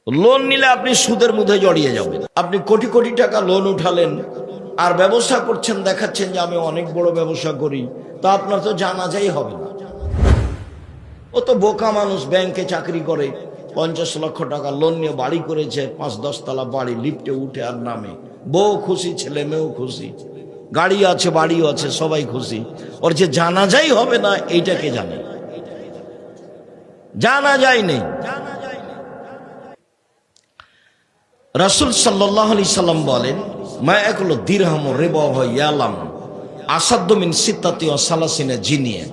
Loan নিলে আপনি সুদের মধ্যে জড়িয়ে যাবেন। আপনি কোটি কোটি টাকা লোন উঠালেন আর ব্যবসা করছেন, দেখাচ্ছেন যে আমি অনেক বড় ব্যবসা করি, তা আপনার তো জানাজাই হবে না। ও তো বোকা মানুষ, ব্যাংকে চাকরি করে, 50 লক্ষ টাকা লোন নিয়ে বাড়ি করেছে, 5-10 তলা বাড়ি, লিফটে উঠে আর নামে, বউ খুশি, ছেলে মেয়েও খুশি, গাড়ি আছে, বাড়িও আছে, সবাই খুশি। ওর যে জানাজাই হবে না, এইটাকে জানে, জানাজাই নেই। রাসূল সাল্লাল্লাহু আলাইহি সাল্লাম বলেন, মা ইয়াকুলু দিরহাম রিবা ওয়া ইয়ালাম আসাদ্দু মিন সিত্তাতি ওয়া সালাসিনা জিনিয়া।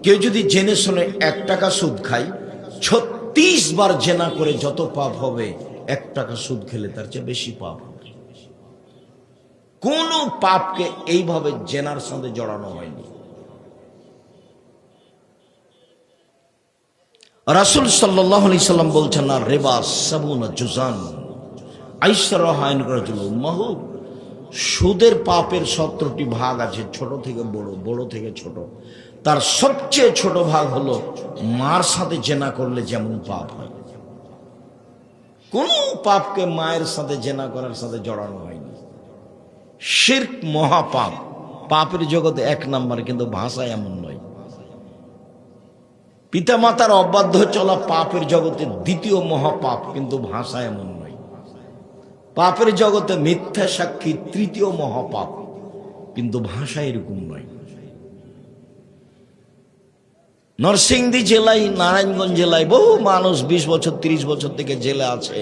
কেউ যদি জেনে শুনে 1 টাকা সুদ খায়, 36 বার জেনা করে যত পাপ হবে, 1 টাকা সুদ খেলে তার চেয়ে বেশি পাপ হবে। কোন পাপকে এইভাবে জেনার সাথে জড়ানো হয়নি। রাসূল সাল্লাল্লাহু আলাইহি সাল্লাম বলছেন, না রিবা সাবুনা জুজান সুদের পাপের 17টি ভাগ আছে, ছোট থেকে বড়, বড় থেকে ছোট। তার সবচেয়ে ছোট ভাগ হলো মার সাথে জেনা করলে যেমন পাপ হয়। কোন পাপকে মায়ের সাথে জেনা করার সাথে জড়ানো হয়নি। শিরক মহাপাপ, পাপের জগতে 1 নাম্বার, কিন্তু ভাষায় এমন নয়। পিতামাতার অবাধ্য চলা পাপের জগতে 2য় মহাপাপ, কিন্তু ভাষায় এমন নয়। পাপের জগতে মিথ্যা সাক্ষী 3য় মহাপাপ, কিন্তু ভাষা এরকম নয়। নরসিংদী জেলায়, নারায়ণগঞ্জ জেলায় বহু মানুষ 20 বছর 30 বছর থেকে জেলে আছে।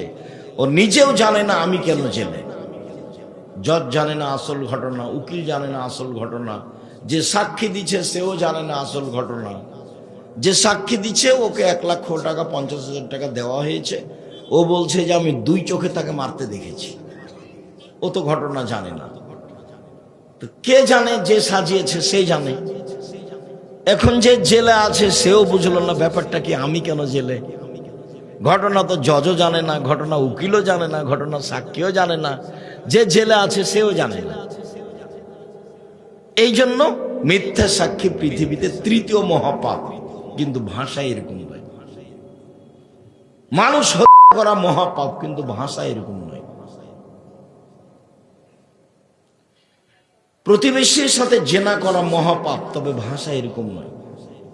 ও নিজেও জানে না আমি কেন জেলে। জজ জানে না আসল ঘটনা, উকিল জানে না আসল ঘটনা, যে সাক্ষী দিচ্ছে সেও জানে না আসল ঘটনা। যে সাক্ষী দিচ্ছে ওকে 1 লক্ষ টাকা 50,000 টাকা দেওয়া হয়েছে, ও বলছে যে আমি 2 চোখে তাকে মারতে দেখেছি। ও তো ঘটনা জানে না। তো কে জানে? যে সাজিয়েছে সে জানে। এখন যে জেলে আছে সেও বুঝলো না ব্যাপারটা কি, আমি কেন জেলে। ঘটনা তো জজও জানে না, ঘটনা উকিলও জানে না, ঘটনা সাক্ষীও জানে না, যে জেলে আছে সেও জানে না। এই জন্য মিথ্যা সাক্ষী পৃথিবীতে 3য় মহাপাপ, কিন্তু ভাষায় এরকম নয়। মানুষ হত্যা করা মহাপাপ, কিন্তু ভাষা এরকম নয়। প্রতিবেশীর সাথে জেনা করা মহাপাপ, তবে ভাষা এরকম নয়।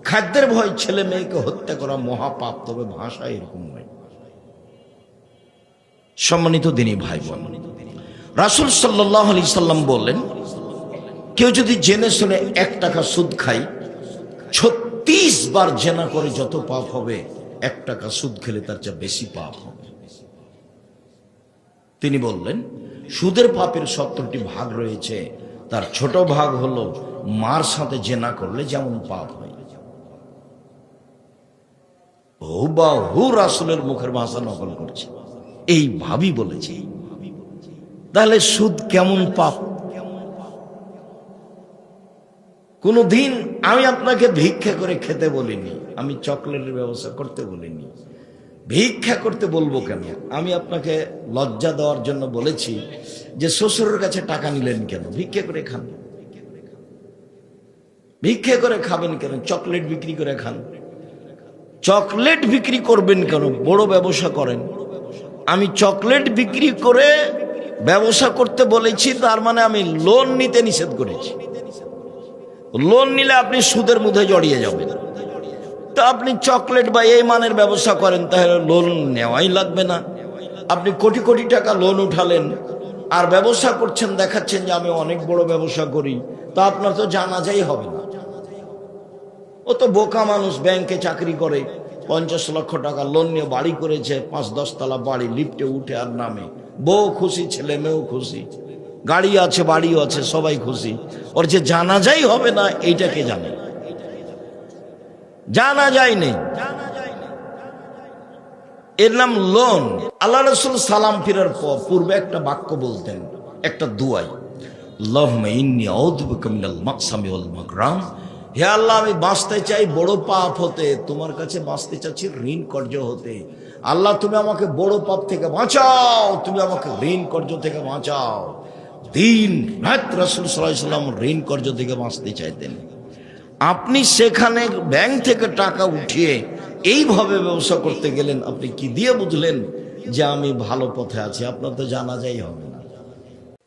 খাদ্যের ভয় ছেলে মেয়েকে হত্যা করা মহাপাপ, তবে ভাষা এরকম নয়। সম্মানিত দিনী ভাই বোন, রাসূল সাল্লাল্লাহু আলাইহি সাল্লাম বললেন, কেউ যদি জেনে শুনে 1 টাকা সুদ খায়, 36 বার জেনা করে যত পাপ হবে, 1 টাকা সুদ খেলে তার চেয়ে বেশি পাপ হবে। তিনি বললেন, সুদের পাপের 17টি ভাগ রয়েছে, তার ছোট ভাগ হলো মার সাথে জেনা করলে যেমন পাপ হয়। হুবাহু রাসূলের মুখের ভাষা নকল করছে, এইভাবেই বলেছে। তাহলে সুদ কেমন পাপ? কোনদিন আমি আপনাকে ভিক্ষা করে খেতে বলিনি, আমি চকলেটের ব্যবস্থা করতে বলিনি। ভিক্ষা করতে বলবো কেন? আমি আপনাকে লজ্জা দেওয়ার জন্য বলেছি যে শ্বশুরের কাছে টাকা নিলেন কেন? ভিক্ষা করে খান। ভিক্ষা করে খাবেন কেন? চকলেট বিক্রি করে খান। চকলেট বিক্রি করবেন কেন? বড় ব্যবসা করেন। আমি চকলেট বিক্রি করে ব্যবসা করতে বলেছি, তার মানে আমি লোন নিতে নিষেধ করেছি। লোন নিলে আপনি সুদের মধ্যে জড়িয়ে যাবেন। তা আপনি চকলেট বা এই মানের ব্যবসা করেন, তাহলে লোন নেওয়াই লাগবে না। আপনি কোটি কোটি টাকা লোন উঠালেন আর ব্যবসা করছেন, দেখাচ্ছেন যে আমি অনেক বড় ব্যবসা করি, তা আপনার তো জানাজাই হবে না। ও তো বোকা মানুষ, ব্যাংকে চাকরি করে, 50 লক্ষ টাকা লোন নিয়ে বাড়ি করেছে, 5-10 তলা বাড়ি, লিফটে উঠে আর নামে, বউ খুশি, ছেলে মেয়েও খুশি, গাড়ি আছে, বাড়িও আছে, সবাই খুশি। ওর যে জানাজাই হবে না, এইটাকে জানে, জানাজাই নেই। এর নাম লোন। আল্লাহ রাসূল সালাম ফিরার পূর্বে একটা বাক্য বলতেন, একটা দুআই, আল্লাহুম্মা ইন্নী আউযু বিকা মিনাল মাকসামি ওয়াল মাগরাম। হে আল্লাহ, আমি বাঁচতে চাই বড় পাপ হতে, তোমার কাছে বাঁচতে চাচ্ছি ঋণ কর্য হতে। আল্লাহ, তুমি আমাকে বড় পাপ থেকে বাঁচাও, তুমি আমাকে ঋণ কর্য থেকে বাঁচাও। দিন রাত রাসূল সাল্লাল্লাহু আলাইহি ওয়াসাল্লাম ঋণ কর্য থেকে বাঁচতে চাইতেন। আপনি সেখানে ব্যাংক থেকে টাকা উঠিয়ে এইভাবে ব্যবসা করতে গেলেন, আপনি কি দিয়ে বুঝলেন যে আমি ভালো পথে আছি, আপনার তো জানাজাই হবে।